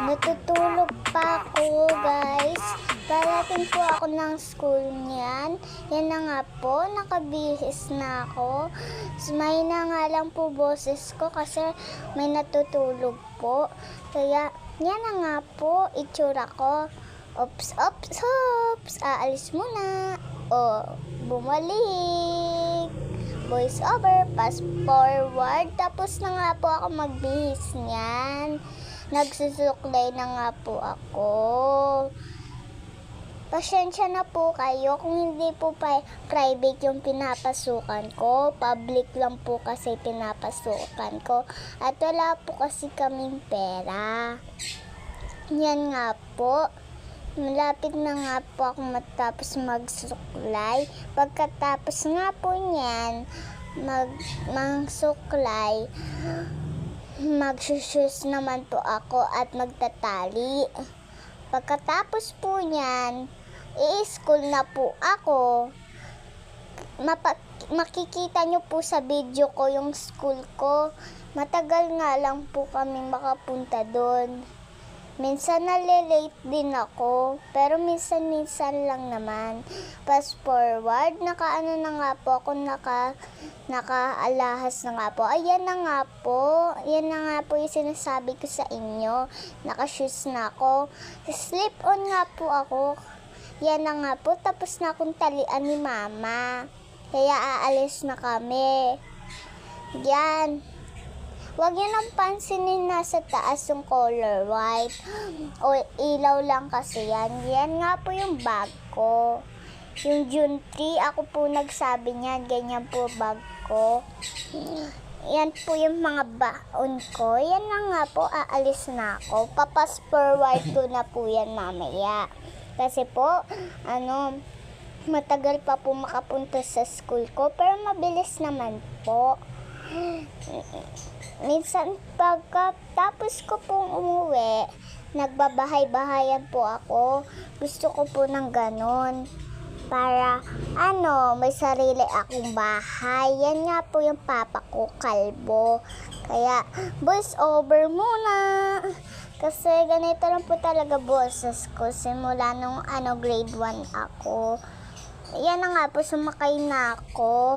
Natutulog pa ako, guys. Darating po ako ng school niyan. Yan na nga po, nakabihis na ako. May na nga lang po boses ko kasi may natutulog po. Kaya, yan na nga po, itsura ko. Ops, ops, ops. Aalis muna. O, bumalik. Voice over, fast forward. Tapos na nga po ako magbihis niyan. Nagsusuklay na nga po ako. Pasensya na po kayo kung hindi po private yung pinapasukan ko. Public lang po kasi pinapasukan ko. At wala po kasi kaming pera. Yan nga po. Malapit na nga po ako matapos magsuklay. Pagkatapos nga po niyan, magsuklay, magsushus naman po ako at magtatali. Pagkatapos po niyan, i-school na po ako. Makikita nyo po sa video ko yung school ko. Matagal nga lang po kami makapunta doon. Minsan nalilate din ako, pero minsan lang naman. Fast forward, nakaano na nga po ako, nakaalahas na nga po. Ayan na nga po, yan na nga po yung sinasabi ko sa inyo. Nakashoes na ako. Slip on nga po ako. Yan na nga po, tapos na akong talian ni mama. Kaya aalis na kami. Yan. Huwag nyo nang pansinin nasa taas yung color white. O ilaw lang kasi yan. Yan nga po yung bag ko. Yung June 3, ako po nagsabi niyan. Ganyan po bag ko. Yan po yung mga baon ko. Yan na nga po, aalis na ako. Papas forward ko na po yan mamaya. Kasi po, matagal pa po makapunta sa school ko. Pero mabilis naman po. Minsan pagkatapos ko pong umuwi, nagbabahay-bahayan po ako. Gusto ko po ng ganon. Para may sarili akong bahay. Yan nga po yung papa ko, kalbo. Kaya, voice over muna. Kasi ganito lang po talaga boses ko. Simula nung grade 1 ako. Yan na nga po, sumakay na ako.